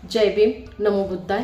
जय भीम, नमो बुद्धाय।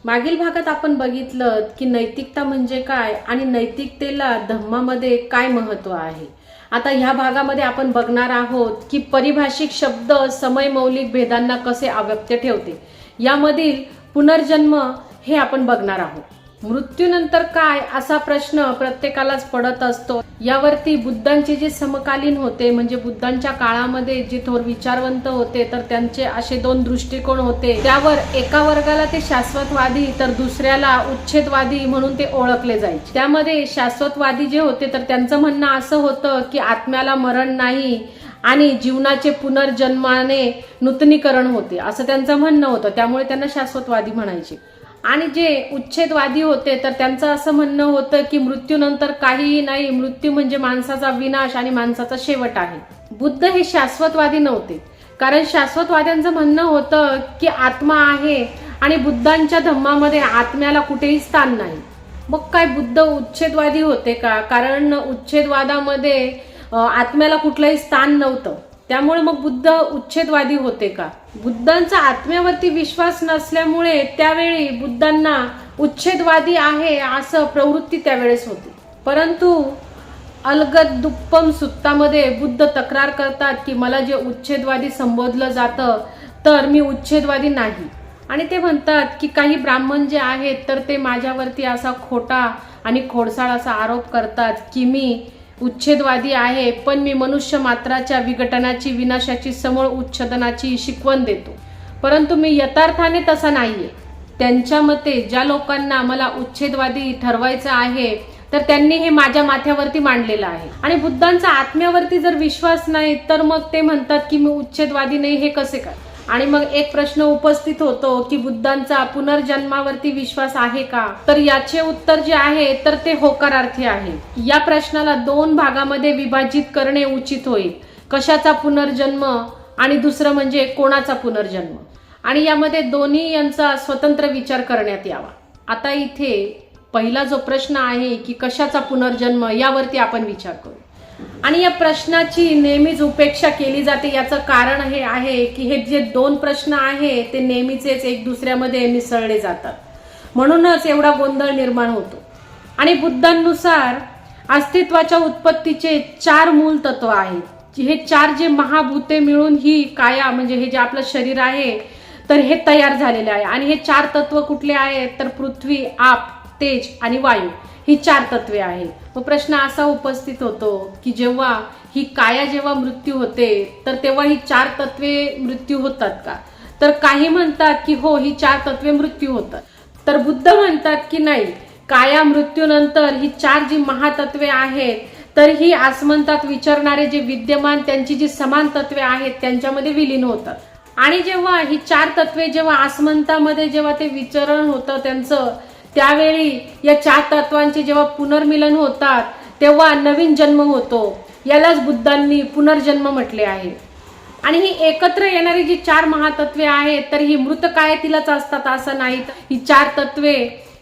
मागील भागात आपण बघितलं की नैतिकता म्हणजे काय आणि नैतिकतेला धम्मामध्ये काय महत्त्व आहे। आता ह्या भागामध्ये आपण बघणार आहोत की पारिभाषिक शब्द समय मौलिक भेदांना कसे अव्यक्त ठेवते। यामधील पुनर्जन्म हे आपण बघणार आहोत। मृत्यूनंतर काय असा प्रश्न प्रत्येकालाच पडत असतो। यावरती बुद्धांचे जे समकालीन होते म्हणजे बुद्धांच्या काळामध्ये जे थोर विचारवंत होते तर त्यांचे असे दोन दृष्टिकोन होते। त्यावर एका वर्गाला ते शाश्वतवादी तर दुसऱ्याला उच्छेदवादी म्हणून ते ओळखले जायचे। त्यामध्ये शाश्वतवादी जे होते तर त्यांचं म्हणणं असं होतं की आत्म्याला मरण नाही आणि जीवनाचे पुनर्जन्माने नूतनीकरण होते असं त्यांचं म्हणणं होतं, त्यामुळे त्यांना शाश्वतवादी म्हणायचे। आणि जे उच्छेदवादी होते तर त्यांचं असं म्हणणं होतं की मृत्यूनंतर काहीही नाही, मृत्यू म्हणजे माणसाचा विनाश आणि माणसाचा शेवट आहे। बुद्ध हे शाश्वतवादी नव्हते, कारण शाश्वतवाद्यांचं म्हणणं होतं की आत्मा आहे आणि बुद्धांच्या धम्मामध्ये आत्म्याला कुठेही स्थान नाही। मग काय बुद्ध उच्छेदवादी होते का? कारण उच्छेदवादामध्ये आत्म्याला कुठलंही स्थान नव्हतं, त्यामुळे मग बुद्ध उच्छेदवादी होते का? बुद्धांचा आत्म्यावरती विश्वास नसल्यामुळे त्यावेळी बुद्धांना उच्छेदवादी आहे असं प्रवृत्ती त्यावेळेस होती। परंतु अलगद दुप्पम सुत्तामध्ये बुद्ध तक्रार करतात की मला जे उच्छेदवादी संबोधलं जातं तर मी उच्छेदवादी नाही। आणि ते म्हणतात की काही ब्राह्मण जे आहेत तर ते माझ्यावरती असा खोटा आणि खोडसाळ असा आरोप करतात की मी उच्छेदवादी आहे, पण मी मनुष्य मात्राच्या विघटनाची विनाशाची समूळ उच्छेदनाची शिकवण देतो, परंतु मी यथार्थाने तसा नाहीये। त्यांच्या मते ज्या लोकांना मला उच्छेदवादी ठरवायचं आहे तर त्यांनी हे माझ्या माथ्यावरती मांडलेलं आहे। आणि बुद्धांचा आत्म्यावरती जर विश्वास नाही तर मग ते म्हणतात की मी उच्छेदवादी नाही, हे कसे काय? आणि मग एक प्रश्न उपस्थित होतो की बुद्धांचा पुनर्जन्मावरती विश्वास आहे का? तर याचे उत्तर जे आहे तर ते होकारार्थी आहे। या प्रश्नाला दोन भागामध्ये विभाजित करणे उचित होईल, कशाचा पुनर्जन्म आणि दुसरं म्हणजे कोणाचा पुनर्जन्म। आणि यामध्ये दोन्ही यांचा स्वतंत्र विचार करण्यात यावा। आता इथे पहिला जो प्रश्न आहे की कशाचा पुनर्जन्म, यावरती आपण विचार करू। आणि या प्रश्नाची नेहमीच उपेक्षा केली जाते। याचं कारण हे आहे की हे जे दोन प्रश्न आहे ते नेहमीचेच एक दुसऱ्यामध्ये मिसळले जातात, म्हणूनच एवढा गोंधळ निर्माण होतो। आणि बुद्धांनुसार अस्तित्वाच्या उत्पत्तीचे चार मूल तत्व आहेत। हे चार जे महाभूते मिळून ही काया म्हणजे हे जे आपलं शरीर आहे तर हे तयार झालेले आहे। आणि हे चार तत्व कुठले आहेत तर पृथ्वी, आप, तेज आणि वायू ही चार तत्वे आहेत। मग प्रश्न असा उपस्थित होतो की जेव्हा ही काया जेव्हा मृत्यू होते तर तेव्हा ही चार तत्वे मृत्यू होतात का? तर काही म्हणतात की हो, ही चार तत्वे मृत्यू होतात। तर बुद्ध म्हणतात की नाही, काया मृत्यूनंतर ही चार जी महातत्वे आहेत तर ही आसमंतात विचरणारे जे विद्यमान त्यांची जी समान तत्वे आहेत त्यांच्यामध्ये विलीन होतात। आणि जेव्हा ही चार तत्वे जेव्हा आसमंतामध्ये जेव्हा ते विचरण होतं त्यांचं, त्यावेळी या चार तत्वांचे जेव्हा पुनर्मिलन होतात तेव्हा नवीन जन्म होतो। यालाच बुद्धांनी पुनर्जन्म म्हटले आहे। आणि ही एकत्र येणारी जी चार महातत्वे आहेत तर ही मृतकायातीलच असतात असं नाही, ही चार तत्वे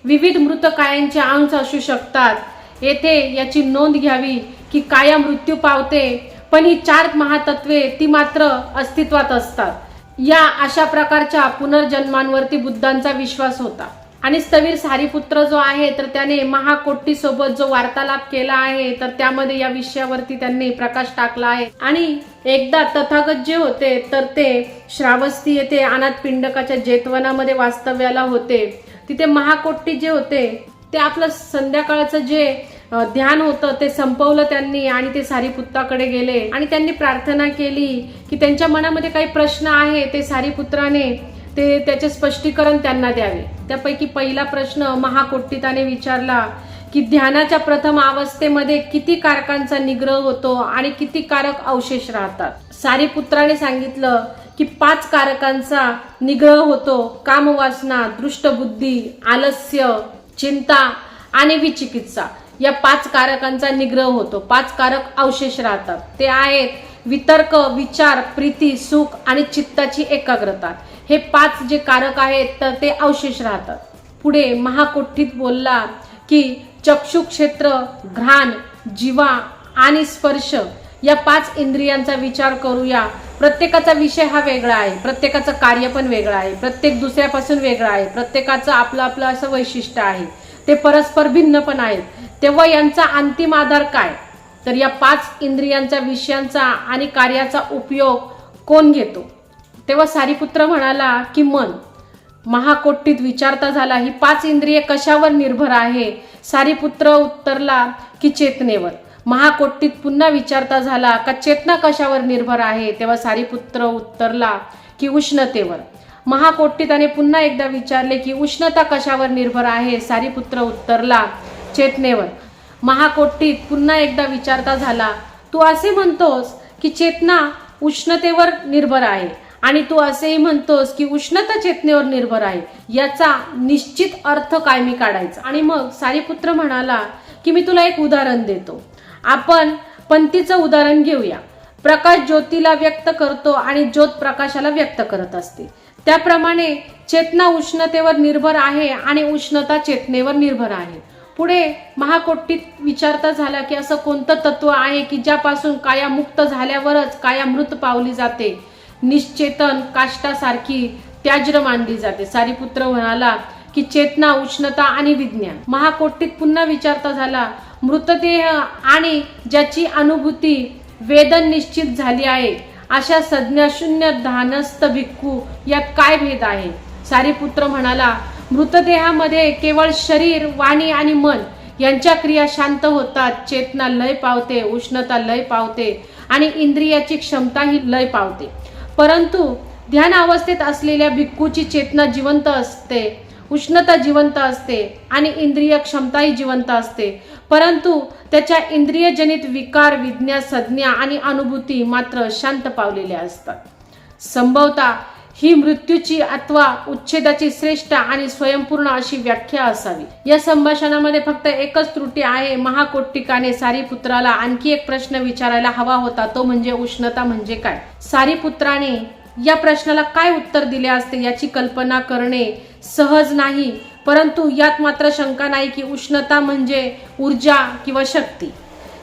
विविध मृतकायांचे अंश असू शकतात। येथे याची नोंद घ्यावी की काया मृत्यू पावते पण ही चार महातत्वे ती मात्र अस्तित्वात असतात। या अशा प्रकारच्या पुनर्जन्मांवरती बुद्धांचा विश्वास होता। आणि स्थवीर सारीपुत्र जो आहे तर त्याने महाकोटी सोबत जो वार्तालाप केला आहे तर त्यामध्ये या विषयावरती त्यांनी प्रकाश टाकला आहे। आणि एकदा तथागत जे होते तर ते श्रावस्ती येथे अनाथ पिंडकाच्या जेतवनामध्ये वास्तव्याला होते। तिथे महाकोटी जे होते ते आपलं संध्याकाळचं जे ध्यान होतं ते संपवलं त्यांनी आणि ते सारीपुत्राकडे गेले आणि त्यांनी प्रार्थना केली की त्यांच्या मनामध्ये काही प्रश्न आहे ते सारीपुत्राने ते त्याचे स्पष्टीकरण त्यांना द्यावे। त्यापैकी पहिला प्रश्न महाकोट्टिताने विचारला की ध्यानाच्या प्रथम अवस्थेमध्ये किती कारकांचा निग्रह होतो आणि किती कारक अवशेष राहतात? सारीपुत्राने सांगितलं की 5 कारकांचा निग्रह होतो, कामवासना, दृष्टबुद्धी, आलस्य, चिंता आणि विचिकित्सा। या 5 कारकांचा निग्रह होतो, 5 कारक अवशेष राहतात। ते आहेत वितर्क, विचार, प्रीती, सुख आणि चित्ताची एकाग्रता। हे 5 जे कारक आहेत तर ते अवशेष राहतात। पुढे महाकोठीत बोलला की चक्षु क्षेत्र, घ्राण, जिवा आणि स्पर्श या 5 इंद्रियांचा विचार करूया। प्रत्येकाचा विषय हा वेगळा आहे, प्रत्येकाचं कार्य पण वेगळं आहे, प्रत्येक दुसऱ्यापासून वेगळं आहे, प्रत्येकाचं आपलं आपलं असं वैशिष्ट्य आहे, ते परस्पर भिन्न पण आहेत। तेव्हा यांचा अंतिम आधार काय? तर या 5 इंद्रियांच्या विषयांचा आणि कार्याचा उपयोग कोण घेतो? तेव्हा सारीपुत्र म्हणाला की मन। महाकोटीत विचारता झाला, ही 5 इंद्रिये कशावर निर्भर आहे? सारीपुत्र उत्तरला की चेतनेवर। महाकोटीत पुन्हा विचारता झाला का चेतना कशावर निर्भर आहे? तेव्हा सारीपुत्र उत्तरला की उष्णतेवर। महाकोटीताने पुन्हा एकदा विचारले की उष्णता कशावर निर्भर आहे? सारीपुत्र उत्तरला चेतनेवर। महाकोटीत पुन्हा एकदा विचारता झाला, तू असे म्हणतोस की चेतना उष्णतेवर निर्भर आहे आणि तू असेही म्हणतोस की उष्णता चेतनेवर निर्भर आहे, याचा निश्चित अर्थ काय मी काढायचा? आणि मग सारीपुत्र म्हणाला की मी तुला एक उदाहरण देतो। आपण पंथीचं उदाहरण घेऊया। प्रकाश ज्योतीला व्यक्त करतो आणि ज्योत प्रकाशाला व्यक्त करत असते, त्याप्रमाणे चेतना उष्णतेवर निर्भर आहे आणि उष्णता चेतनेवर निर्भर आहे। पुढे महाकोटीत विचारता झाला की असं कोणतं तत्व आहे की ज्यापासून काया मुक्त झाल्यावरच काया मृत पावली जाते, निश्चेतन काष्ठासारखी त्याज्र मानली जाते? सारीपुत्र म्हणाला की चेतना, उष्णता आणि विज्ञान। महाकोटीत पुन्हा विचारता झाला, मृतदेह आणि ज्याची अनुभूती वेदन निश्चित झाली आहे अशा संज्ञाशून्य ध्यानस्थ भिक्खू यात काय भेद आहे? सारीपुत्र म्हणाला, मृतदेहामध्ये केवळ शरीर, वाणी आणि मन यांच्या क्रिया शांत होतात, चेतना लय पावते, उष्णता लय पावते आणि इंद्रियाची क्षमता ही लय पावते। परंतु ध्यान अवस्थेत असलेल्या भिक्खूची चेतना जिवंत असते, उष्णता जिवंत असते आणि इंद्रिय क्षमताही जिवंत असते, परंतु त्याच्या इंद्रियजनित विकार, विज्ञा, संज्ञा आणि अनुभूती मात्र शांत पावलेल्या असतात। संभवता ही मृत्यूची अथवा उच्छेदाची श्रेष्ठ आणि स्वयंपूर्ण अशी व्याख्या असावी। या संभाषणामध्ये फक्त एकच त्रुटी आहे। महाकोटिकाने सारीपुत्राला आणखी एक प्रश्न विचारायला हवा होता, तो म्हणजे उष्णता म्हणजे काय? सारीपुत्राने या प्रश्नाला काय उत्तर दिले असते याची कल्पना करणे सहज नाही, परंतु यात मात्र शंका नाही की उष्णता म्हणजे ऊर्जा किंवा शक्ती।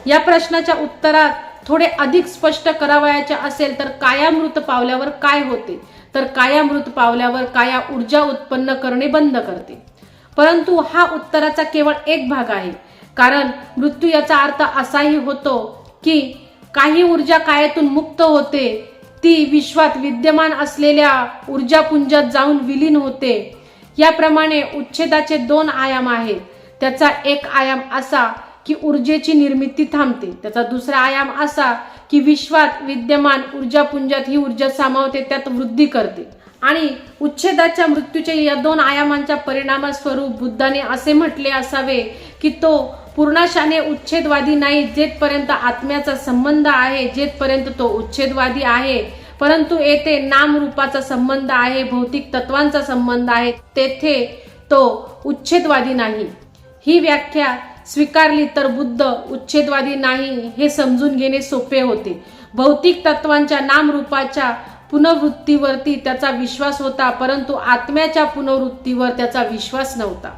या प्रश्नाच्या उत्तरात थोडे अधिक स्पष्ट करावयाचे असेल तर कायामृत पावल्यावर काय होते? तर कायामृत पावल्यावर काया ऊर्जा उत्पन्न करणे बंद करते। परंतु हा उत्तराचा केवळ एक भाग आहे, कारण मृत्यू याचा अर्थ असाही होतो की काही ऊर्जा कायातून मुक्त होते, ती विश्वात विद्यमान असलेल्या ऊर्जापुंजात जाऊन विलीन होते। याप्रमाणे उच्छेदाचे 2 आयाम आहेत। त्याचा एक आयाम असा की ऊर्जेची निर्मिती थांबते, त्याचा दुसरा आयाम असा की विश्वात विद्यमान ऊर्जापुंजात ही ऊर्जा सामावते, त्यात वृद्धी करते। आणि उच्छेदाच्या मृत्यूच्या या 2 आयामांच्या परिणामस्वरूप बुद्धाने असे म्हटले असावे की तो पूर्णाशाने उच्छेदवादी नाही, जेथपर्यंत आत्म्याचा संबंध आहे, जेथपर्यंत तो उच्छेदवादी आहे, परंतु येथे नाम रूपाचा संबंध आहे, भौतिक तत्वांचा संबंध आहे, तेथे तो उच्छेदवादी नाही। ही व्याख्या स्वीकारली तर बुद्ध उच्छेदवादी नाही हे समजून घेणे सोपे होते। भौतिक तत्वांच्या नाम रूपाच्या पुनर्वृत्तीवरती त्याचा विश्वास होता, परंतु आत्म्याच्या पुनर्वृत्तीवर त्याचा विश्वास नव्हता।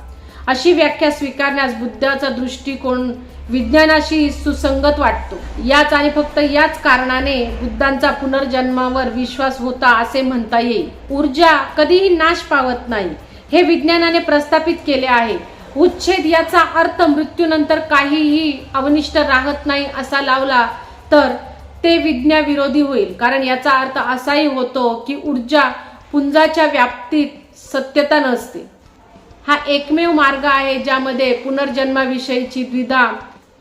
अशी व्याख्या स्वीकारण्यास बुद्धाचा दृष्टिकोन विज्ञानाशी सुसंगत वाटतो। याच आणि फक्त याच कारणाने बुद्धांचा पुनर्जन्मावर विश्वास होता असे म्हणता येईल। ऊर्जा कधीही नाश पावत नाही हे विज्ञानाने प्रस्थापित केले आहे। उच्छेद याचा अर्थ मृत्यूनंतर काहीही अवनिष्ठ राहत नाही असा लावला तर ते विज्ञाविरोधी होईल, कारण याचा अर्थ असाही होतो की ऊर्जा पुंजाच्या व्याप्तीत सत्यता नसते। हा एकमेव मार्ग आहे ज्यामध्ये पुनर्जन्माविषयीची द्विधा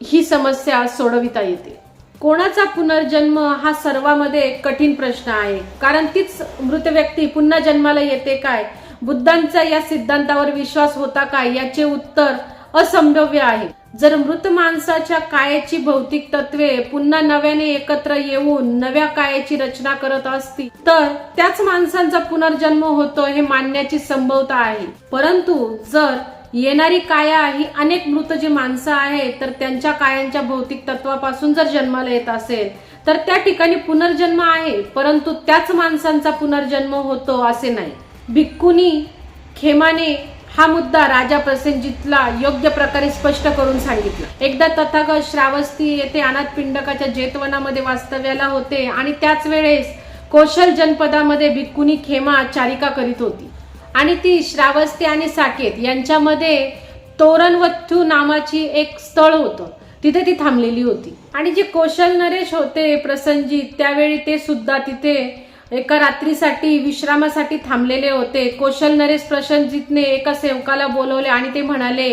ही समस्या सोडविता येते। कोणाचा पुनर्जन्म हा सर्वांमध्ये कठीण प्रश्न आहे, कारण तीच मृत व्यक्ती पुन्हा जन्माला येते काय? बुद्धांचा या सिद्धांतावर विश्वास होता काय? याचे उत्तर असंभव्य आहे। जर मृत माणसाच्या कायाची भौतिक तत्वे पुन्हा नव्याने एकत्र येऊन नव्या कायाची रचना करत असतील तर त्याच माणसांचा पुनर्जन्म होतो हे मानण्याची संभवता आहे। परंतु जर येणारी काया ही अनेक मृत जी माणसं आहेत तर त्यांच्या कायांच्या भौतिक तत्वापासून जर जन्माला येत असेल तर त्या ठिकाणी पुनर्जन्म आहे, परंतु त्याच माणसांचा पुनर्जन्म होतो असे नाही। भिक्खुनी खेमाने हा मुद्दा राजा प्रसेनजितला योग्य प्रकारे स्पष्ट करून सांगितला। एकदा तथागत श्रावस्ती येथे अनाथ पिंडकाच्या जेतवनामध्ये वास्तव्याला होते आणि त्याच वेळेस कौशल जनपदामध्ये भिक्खुनी खेमा चारिका करीत होती आणि ती श्रावस्ती आणि साकेत यांच्यामध्ये तोरणवथ्थू नावाची एक स्थळ होतं, तिथे ती थांबलेली होती। आणि जे कौशल नरेश होते प्रसेनजित, त्यावेळी ते सुद्धा तिथे एका रात्रीसाठी विश्रामासाठी थांबलेले होते। कौशल नरेश प्रसेनजितने एका सेवकाला बोलवले आणि ते म्हणाले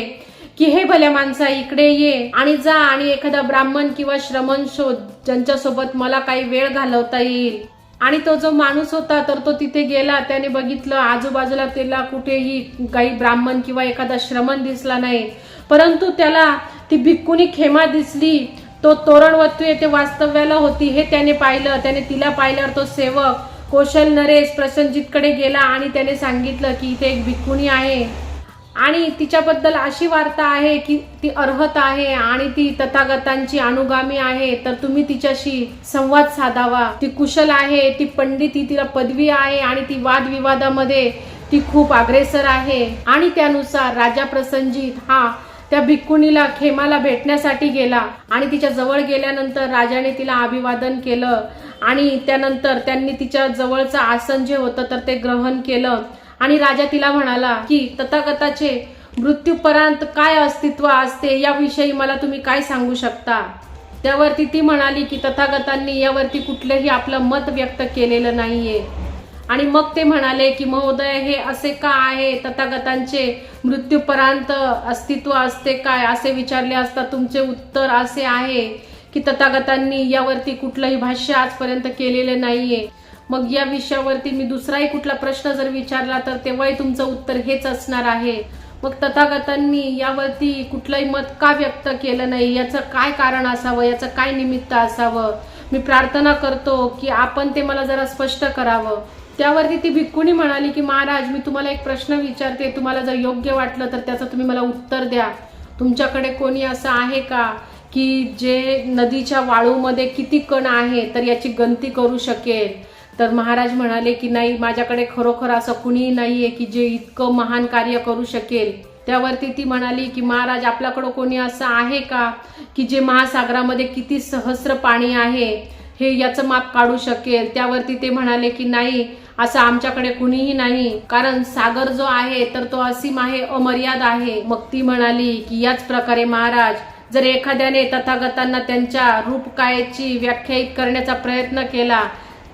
की हे भल्या माणसा, इकडे ये आणि जा आणि एखादा ब्राह्मण किंवा श्रमण शोध ज्यांच्यासोबत मला काही वेळ घालवता येईल। आणि तो जो माणूस होता तर तो तिथे गेला, त्याने बघितलं आजूबाजूला त्याला कुठेही काही ब्राह्मण किंवा एखादा श्रमण दिसला नाही, परंतु त्याला ती भिक्खुनी खेमा दिसली। तो तोरणवथ्थू येथे वास्तव्याला होती हे त्याने पाहिलं। त्याने तिला पाहिल्यावर तो सेवक कौशल नरेश प्रसेनजितकडे गेला आणि त्याने सांगितलं की इथे एक भिक्खुनी आहे आणि तिच्याबद्दल अशी वार्ता आहे की ती अर्हत आहे आणि ती तथागतांची अनुगामी आहे, तर तुम्ही तिच्याशी संवाद साधावा। ती कुशल आहे, ती पंडित, तिला पदवी आहे आणि ती वादविवादामध्ये ती खूप अग्रेसर आहे। आणि त्यानुसार राजा प्रसेनजित हा त्या भिक्खुनीला खेमाला भेटण्यासाठी गेला आणि तिच्या जवळ गेल्यानंतर राजाने तिला अभिवादन केलं आणि त्यानंतर त्यांनी तिच्या जवळचं आसन जे होतं तर ते ग्रहण केलं आणि राजा तिला म्हणाला की तथागताचे मृत्यूपर्यंत काय अस्तित्व असते याविषयी मला तुम्ही काय सांगू शकता। त्यावरती ती म्हणाली की तथागतांनी यावरती कुठलंही आपलं मत व्यक्त केलेलं नाहीये। आणि मग ते म्हणाले की महोदय, हे असे का आहे, तथागतांचे मृत्यूपर्यंत अस्तित्व असते काय, असे विचारले असता तुमचे उत्तर असे आहे की तथागतांनी यावरती कुठलंही भाष्य आजपर्यंत केलेलं नाहीये। मग या विषयावरती मी दुसराही कुठला प्रश्न जर विचारला तर तेव्हाही तुमचं उत्तर हेच असणार आहे। मग तथागतांनी यावरती कुठलंही मत का व्यक्त केलं नाही, याचं काय कारण असावं, याचं काय निमित्त असावं, मी प्रार्थना करतो की आपण ते मला जरा स्पष्ट करावं। त्यावरती ती भिक्खुनी म्हणाली की महाराज, मी तुम्हाला एक प्रश्न विचारते, तुम्हाला जर योग्य वाटलं तर त्याचं तुम्ही मला उत्तर द्या। तुमच्याकडे कोणी असं आहे का की जे नदीच्या वाळूमध्ये किती कण आहे तर याची गणती करू शकेल? तर महाराज म्हणाले की नाही, माझ्याकडे खरोखर असं कुणीही नाहीये की जे इतकं महान कार्य करू शकेल। त्यावरती ती म्हणाली की महाराज, आपल्याकडे कोणी असं आहे का की जे महासागरामध्ये किती सहस्र पाणी आहे हे याचं माप काढू शकेल? त्यावरती ते म्हणाले की नाही, असं आमच्याकडे कुणीही नाही, कारण सागर जो आहे तर तो असीम आहे, अमर्याद आहे। मग ती म्हणाली की याच प्रकारे महाराज, जर एखाद्याने तथागतांना त्यांच्या रूपकायाची व्याख्यायित करण्याचा प्रयत्न केला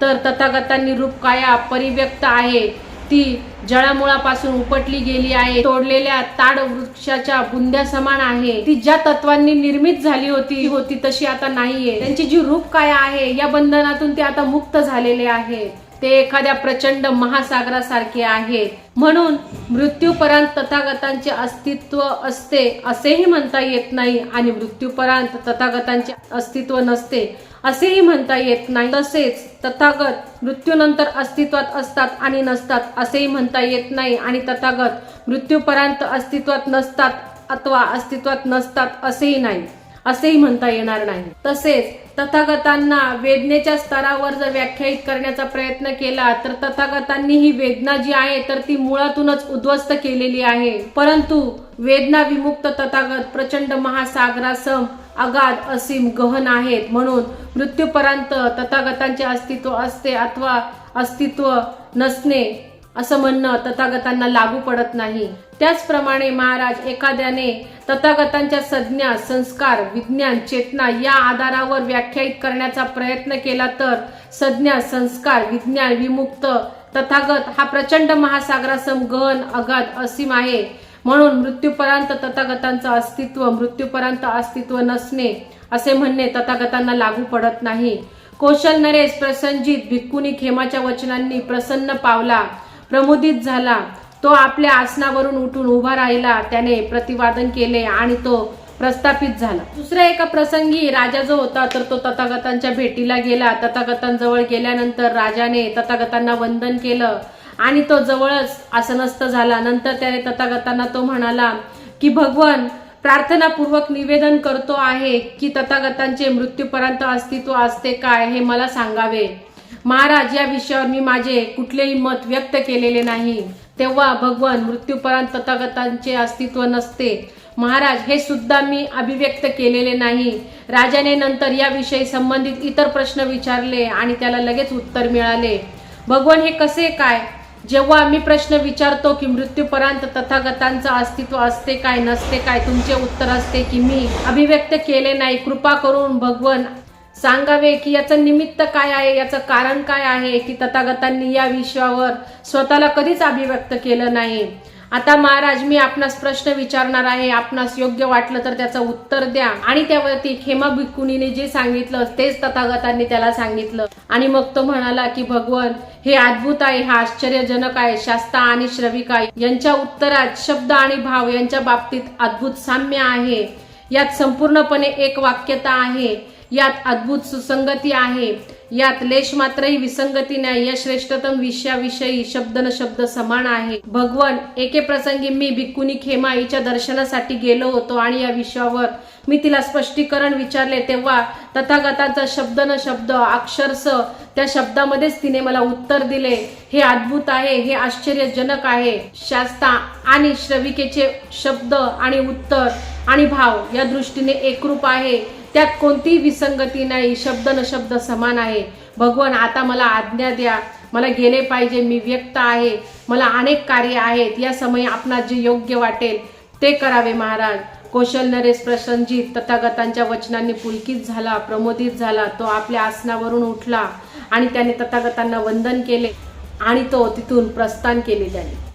तर तथागतांनी रूपकाया परिव्यक्त आहे, ती जळामुळापासून उपटली गेली आहे, तोडलेल्या ताड वृक्षाच्या बुंद्या समान आहे, ती ज्या तत्वांनी निर्मित झाली होती तशी आता नाहीये। त्यांची जी रूपकाया आहे या बंधनातून ते आता मुक्त झालेले आहे, ते एखाद्या प्रचंड महासागरासारखे आहेत। म्हणून मृत्यूपर्यंत तथागतांचे अस्तित्व असते असेही म्हणता येत नाही आणि मृत्यूपर्यंत तथागतांचे अस्तित्व नसते असेही म्हणता येत नाही। तसेच तथागत मृत्यूनंतर अस्तित्वात असतात आणि नसतात असेही म्हणता येत नाही आणि तथागत मृत्यूपर्यंत अस्तित्वात नसतात अथवा अस्तित्वात नसतात असेही नाही, असेही म्हणता येणार नाही। तसेच तथागतांना वेदनेच्या स्तरावर जर व्याख्यायित करण्याचा प्रयत्न केला तर तथागतांनी ही वेदना जी आहे तर ती मुळातूनच उद्ध्वस्त केलेली आहे, परंतु वेदना विमुक्त तथागत प्रचंड महासागरासम अगाध असीम गहन आहेत। म्हणून मृत्यूपर्यंत तथागतांचे अस्तित्व असते अथवा अस्तित्व नसणे असं म्हणणं तथागतांना लागू पडत नाही। त्याचप्रमाणे महाराज, एखाद्याने तथागतांच्या संज्ञा, संस्कार, विज्ञान, चेतना या आधारावर व्याख्यायित करण्याचा प्रयत्न केला तर संज्ञा, संस्कार, विज्ञान विमुक्त तथागत हा प्रचंड महासागरासम गहन अगाध असीम आहे। म्हणून मृत्यूपर्यंत तथागतांचं अस्तित्व, मृत्यूपर्यंत अस्तित्व नसणे असे म्हणणे तथागतांना लागू पडत नाही। कौशल नरेश प्रसेनजित भिक्खुनी खेमाच्या वचनांनी प्रसन्न पावला, प्रमुदित झाला। तो आपल्या आसनावरून उठून उभा राहिला, त्याने प्रतिवादन केले आणि तो प्रस्थापित झाला। दुसऱ्या एका प्रसंगी राजा जो होता तर तो तथागतांच्या भेटीला गेला। तथागतांजवळ गेल्यानंतर राजाने तथागतांना वंदन केलं आणि तो जवळच आसनस्थ झाला। नंतर त्याने तथागतांना तो म्हणाला की भगवान, प्रार्थनापूर्वक निवेदन करतो आहे की तथागतांचे मृत्यूपर्यंत अस्तित्व असते काय हे मला सांगावे। महाराज, या विषयावर मी माझे कुठलेही मत व्यक्त केलेले नाही। तेव्हा भगवान मृत्यूपर्यंत तथागतांचे अस्तित्व नसते. महाराज, हे सुद्धा मी अभिव्यक्त केलेले नाही. राजाने नंतर याविषयी संबंधित इतर प्रश्न विचारले आणि त्याला लगेच उत्तर मिळाले. भगवान, हे कसे काय? जेव्हा मी प्रश्न विचारतो की मृत्यूपर्यंत तथागतांचं अस्तित्व असते काय नसते काय, तुमचे उत्तर असते की मी अभिव्यक्त केले नाही. कृपा करून भगवान सांगावे की याचं निमित्त काय आहे, याचं कारण काय आहे की तथागतांनी या विषयावर स्वतःला कधीच अभिव्यक्त केलं नाही. आता महाराज, मी आपणास प्रश्न विचारणार आहे. आपणास योग्य वाटलं तर त्याचं उत्तर द्या. आणि त्यावरती खेमा भिक्खुनीने जे सांगितलं तेच तथागतांनी त्याला सांगितलं. आणि मग तो म्हणाला की भगवान, हे अद्भुत आहे, हा आश्चर्यजनक आहे. शास्ता आणि श्रविका यांच्या उत्तरात शब्द आणि भाव यांच्या बाबतीत अद्भुत साम्य आहे. यात संपूर्णपणे एक वाक्यता आहे. यात अद्भुत सुसंगती आहे. यात लेश मात्रही विसंगती नाही. या श्रेष्ठतम विषयाविषयी शब्द न शब्द समान आहे. भगवान, एके प्रसंगी मी भिक्खुनी खेमा हिच्या दर्शनासाठी गेलो होतो आणि या विषयावर मी तिला स्पष्टीकरण विचारले. तेव्हा तथागतांचा शब्द न शब्द अक्षरशः त्या शब्दामध्येच तिने मला उत्तर दिले. हे अद्भुत आहे, हे आश्चर्यजनक आहे. शास्ता आणि श्रविकेचे शब्द आणि उत्तर आणि भाव या दृष्टीने एकरूप आहे. त्यात कोणतीही विसंगती नाही. शब्द न शब्द समान आहे. भगवान, आता मला आज्ञा द्या. मला गेले पाहिजे. मी व्यक्त आहे. मला अनेक कार्य आहेत. या समयी आपणास जे योग्य वाटेल ते करावे. महाराज, कौशल नरेश प्रसन्नजित तथागतांच्या वचनांनी पुलकित झाला, प्रमोदित झाला. तो आपल्या आसनावरून उठला आणि त्याने तथागतांना वंदन केले आणि तो तिथून प्रस्थान केले. त्याने